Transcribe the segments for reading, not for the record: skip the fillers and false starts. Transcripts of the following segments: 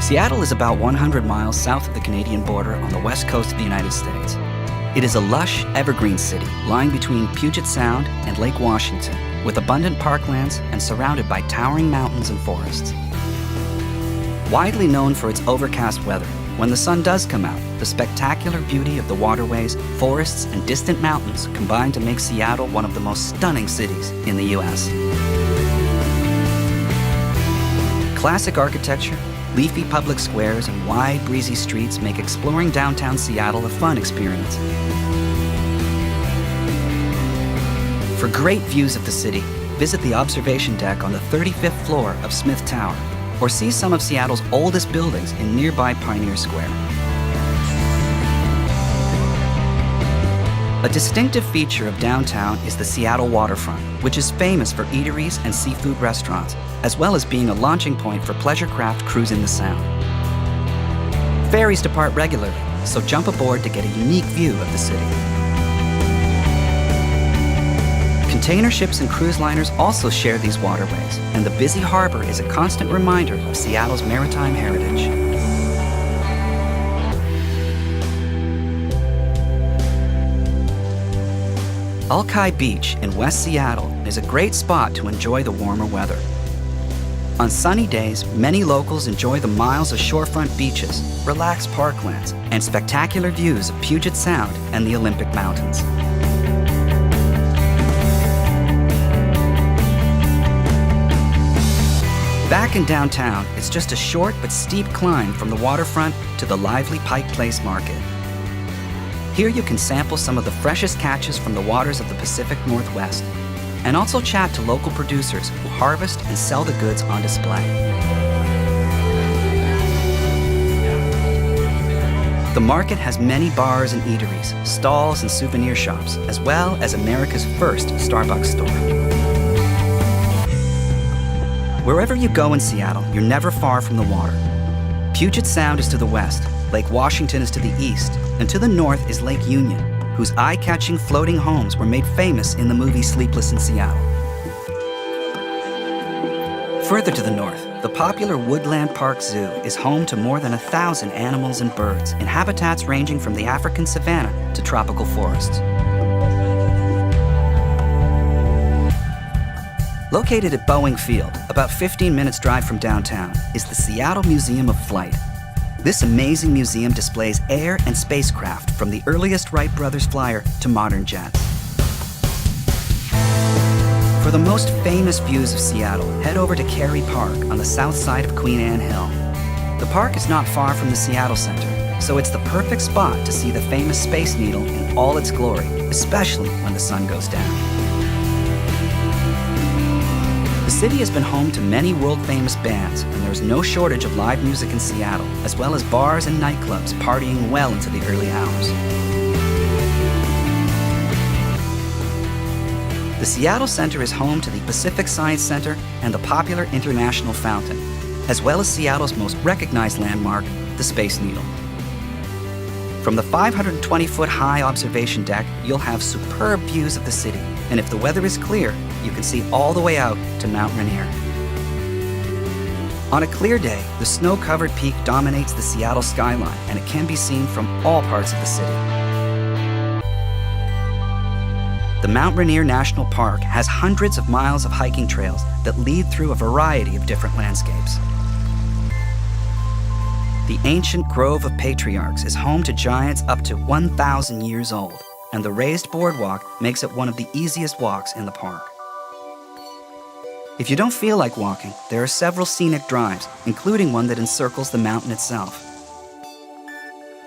Seattle is about 100 miles south of the Canadian border on the west coast of the United States. It is a lush, evergreen city lying between Puget Sound and Lake Washington, with abundant parklands and surrounded by towering mountains and forests. Widely known for its overcast weather, when the sun does come out, the spectacular beauty of the waterways, forests, and distant mountains combine to make Seattle one of the most stunning cities in the U.S. Classic architecture, leafy public squares, and wide, breezy streets make exploring downtown Seattle a fun experience. For great views of the city, visit the observation deck on the 35th floor of Smith Tower, or see some of Seattle's oldest buildings in nearby Pioneer Square. A distinctive feature of downtown is the Seattle waterfront, which is famous for eateries and seafood restaurants, as well as being a launching point for pleasure craft cruising the Sound. Ferries depart regularly, so jump aboard to get a unique view of the city. Container ships and cruise liners also share these waterways, and the busy harbor is a constant reminder of Seattle's maritime heritage. Alki Beach in West Seattle is a great spot to enjoy the warmer weather. On sunny days, many locals enjoy the miles of shorefront beaches, relaxed parklands, and spectacular views of Puget Sound and the Olympic Mountains. Back in downtown, it's just a short but steep climb from the waterfront to the lively Pike Place Market. Here you can sample some of the freshest catches from the waters of the Pacific Northwest, and also chat to local producers who harvest and sell the goods on display. The market has many bars and eateries, stalls and souvenir shops, as well as America's first Starbucks store. Wherever you go in Seattle, you're never far from the water. Puget Sound is to the west, Lake Washington is to the east, and to the north is Lake Union, whose eye-catching floating homes were made famous in the movie Sleepless in Seattle. Further to the north, the popular Woodland Park Zoo is home to more than 1,000 animals and birds in habitats ranging from the African savanna to tropical forests. Located at Boeing Field, about 15 minutes drive from downtown, is the Seattle Museum of Flight. This amazing museum displays air and spacecraft from the earliest Wright brothers flyer to modern jets. For the most famous views of Seattle, head over to Carey Park on the south side of Queen Anne Hill. The park is not far from the Seattle Center, so it's the perfect spot to see the famous Space Needle in all its glory, especially when the sun goes down. The city has been home to many world-famous bands, and there's no shortage of live music in Seattle, as well as bars and nightclubs partying well into the early hours. The Seattle Center is home to the Pacific Science Center and the popular International Fountain, as well as Seattle's most recognized landmark, the Space Needle. From the 520-foot-high observation deck, you'll have superb views of the city, and if the weather is clear, you can see all the way out to Mount Rainier. On a clear day, the snow-covered peak dominates the Seattle skyline, and it can be seen from all parts of the city. The Mount Rainier National Park has hundreds of miles of hiking trails that lead through a variety of different landscapes. The ancient Grove of Patriarchs is home to giants up to 1,000 years old, and the raised boardwalk makes it one of the easiest walks in the park. If you don't feel like walking, there are several scenic drives, including one that encircles the mountain itself.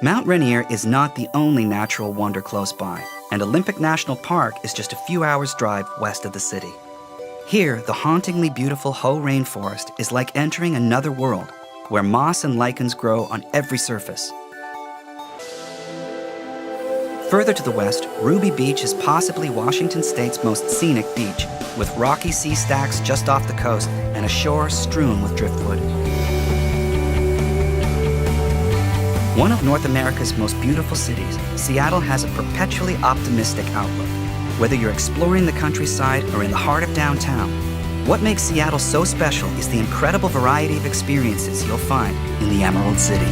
Mount Rainier is not the only natural wonder close by, and Olympic National Park is just a few hours' drive west of the city. Here, the hauntingly beautiful Hoh Rainforest is like entering another world, where moss and lichens grow on every surface. Further to the west, Ruby Beach is possibly Washington State's most scenic beach, with rocky sea stacks just off the coast and a shore strewn with driftwood. One of North America's most beautiful cities, Seattle has a perpetually optimistic outlook. Whether you're exploring the countryside or in the heart of downtown, What makes Seattle so special is the incredible variety of experiences you'll find in the Emerald City.